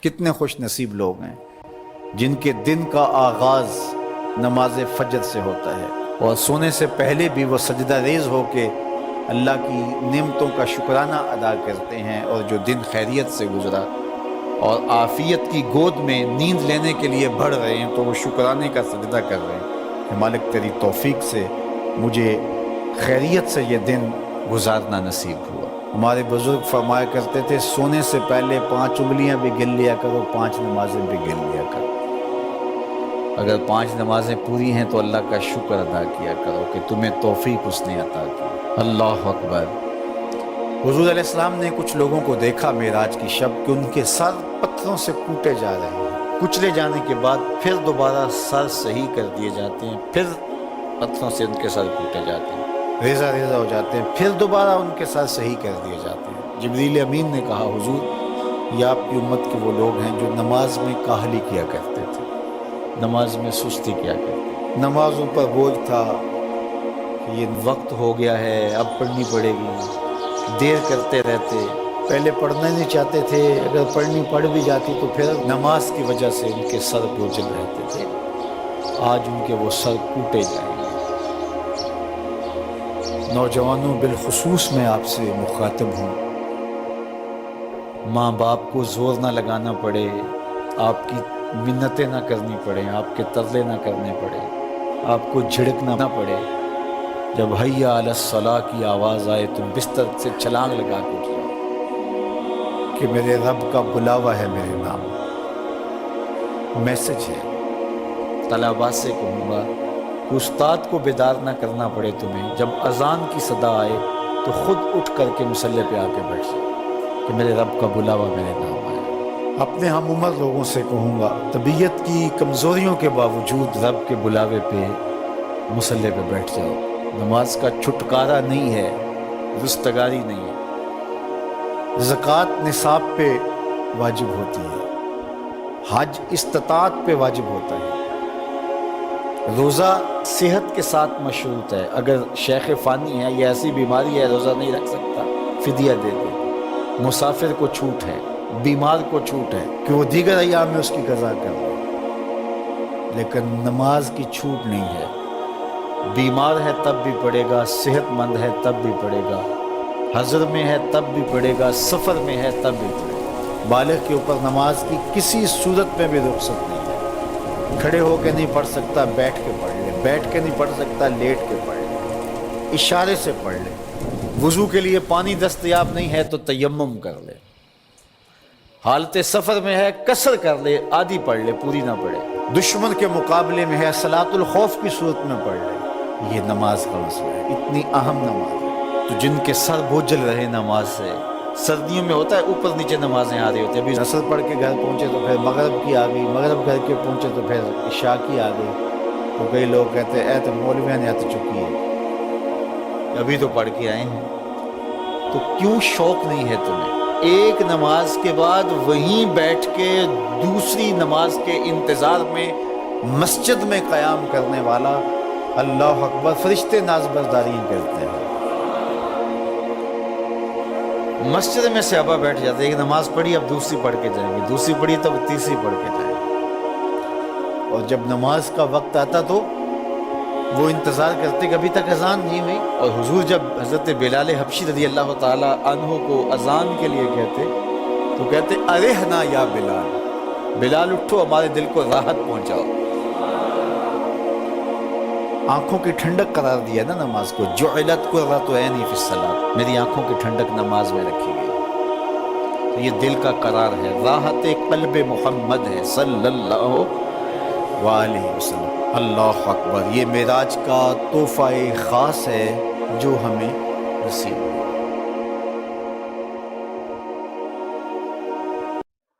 کتنے خوش نصیب لوگ ہیں جن کے دن کا آغاز نماز فجر سے ہوتا ہے اور سونے سے پہلے بھی وہ سجدہ ریز ہو کے اللہ کی نعمتوں کا شکرانہ ادا کرتے ہیں، اور جو دن خیریت سے گزرا اور عافیت کی گود میں نیند لینے کے لیے بڑھ رہے ہیں تو وہ شکرانے کا سجدہ کر رہے ہیں کہ مالک تیری توفیق سے مجھے خیریت سے یہ دن گزارنا نصیب ہوا۔ ہمارے بزرگ فرمایا کرتے تھے سونے سے پہلے 5 انگلیاں بھی گن لیا کرو، 5 نمازیں بھی گن لیا کرو۔ اگر 5 نمازیں پوری ہیں تو اللہ کا شکر ادا کیا کرو کہ تمہیں توفیق اس نے عطا کی۔ اللہ اکبر۔ حضور علیہ السلام نے کچھ لوگوں کو دیکھا معراج کی شب کہ ان کے سر پتھروں سے کوٹے جا رہے ہیں، کچلے جانے کے بعد پھر دوبارہ سر صحیح کر دیے جاتے ہیں، پھر پتھروں سے ان کے سر کوٹے جاتے ہیں، ریزہ ریزہ ہو جاتے ہیں، پھر دوبارہ ان کے سر صحیح کر دیے جاتے ہیں۔ جبریل امین نے کہا حضور یہ آپ کی امت کے وہ لوگ ہیں جو نماز میں کاہلی کیا کرتے تھے، نماز میں سستی کیا کرتے تھے، نمازوں پر بوجھ تھا کہ یہ وقت ہو گیا ہے اب پڑھنی پڑے گی، دیر کرتے رہتے، پہلے پڑھنا نہیں چاہتے تھے، اگر پڑھنی پڑھ بھی جاتی تو پھر نماز کی وجہ سے ان کے سر بوجھل رہتے تھے۔ آج ان کے وہ سر کوٹے جائیں گے۔ نوجوانوں بالخصوص میں آپ سے مخاطب ہوں، ماں باپ کو زور نہ لگانا پڑے، آپ کی منتیں نہ کرنی پڑیں، آپ کے ترلے نہ کرنے پڑے، آپ کو جھڑکنا نہ پڑے، جب حیا علی الصلاۃ کی آواز آئے تو بستر سے چھلانگ لگا کے اٹھ جاؤ کہ میرے رب کا بلاوا ہے میرے نام۔ میسج ہے طلباء سے کہوں گا کہ استاد کو بیدار نہ کرنا پڑے تمہیں، جب اذان کی صدا آئے تو خود اٹھ کر کے مصلی پہ آ کے بیٹھ جاؤ کہ میرے رب کا بلاوا میرے نام آیا۔ اپنے ہم عمر لوگوں سے کہوں گا طبیعت کی کمزوریوں کے باوجود رب کے بلاوے پہ مصلی پہ بیٹھ جاؤ۔ نماز کا چھٹکارا نہیں ہے، رستگاری نہیں ہے۔ زکوٰۃ نصاب پہ واجب ہوتی ہے، حج استطاعت پہ واجب ہوتا ہے، روزہ صحت کے ساتھ مشروط ہے، اگر شیخ فانی ہے یا ایسی بیماری ہے روزہ نہیں رکھ سکتا فدیہ دے دے۔ مسافر کو چھوٹ ہے، بیمار کو چھوٹ ہے کہ وہ دیگر ایام میں اس کی قضا کر لے، لیکن نماز کی چھوٹ نہیں ہے۔ بیمار ہے تب بھی پڑھے گا، صحت مند ہے تب بھی پڑھے گا، حضر میں ہے تب بھی پڑھے گا، سفر میں ہے تب بھی پڑھے گا۔ بالغ کے اوپر نماز کی کسی صورت میں بھی رخصت نہیں ہے۔ کھڑے ہو کے نہیں پڑھ سکتا بیٹھ کے پڑھ لے، بیٹھ کے نہیں پڑھ سکتا لیٹ کے پڑھ لے، اشارے سے پڑھ لے۔ وضو کے لیے پانی دستیاب نہیں ہے تو تیمم کر لے، حالت سفر میں ہے قصر کر لے، آدھی پڑھ لے پوری نہ پڑھے، دشمن کے مقابلے میں ہے صلاۃ الخوف کی صورت میں پڑھ لے۔ یہ نماز کا مسئلہ ہے، اتنی اہم نماز ہے۔ تو جن کے سر بوجھل رہے نماز سے، سردیوں میں ہوتا ہے اوپر نیچے نمازیں آ رہی ہوتی ہیں، ابھی عصر پڑھ کے گھر پہنچے تو پھر مغرب کی آ گئی، مغرب گھر کے پہنچے تو پھر عشاء کی آ گئی، تو کئی لوگ کہتے ہیں اے تو مولویاں نے آ تو چکی ہے، ابھی تو پڑھ کے آئے ہیں۔ تو کیوں شوق نہیں ہے تمہیں؟ ایک نماز کے بعد وہیں بیٹھ کے دوسری نماز کے انتظار میں مسجد میں قیام کرنے والا اللہ اکبر، فرشتے ناز برداریاں کرتے ہیں۔ مسجد میں صحابہ بیٹھ جاتے ہیں، ایک نماز پڑھی اب دوسری پڑھ کے جائیں گے، دوسری پڑھی تب تیسری پڑھ کے جائیں گے، اور جب نماز کا وقت آتا تو وہ انتظار کرتے کہ ابھی تک اذان نہیں ہوئی۔ اور حضور جب حضرت بلال حبشی رضی اللہ تعالی عنہ کو اذان کے لیے کہتے تو کہتے ارحنا یا بلال، بلال اٹھو ہمارے دل کو راحت پہنچاؤ۔ آنکھوں کی ٹھنڈک قرار دیا نا نماز کو، جعلت قرۃ عینی فی الصلاۃ، میری آنکھوں کی ٹھنڈک نماز میں رکھی گئی۔ تو یہ دل کا قرار ہے، راحت قلب محمد ہے صلی اللہ وآلہ وسلم۔ اللہ اکبر، یہ معراج کا تحفہ خاص ہے جو ہمیں نصیب ہوا۔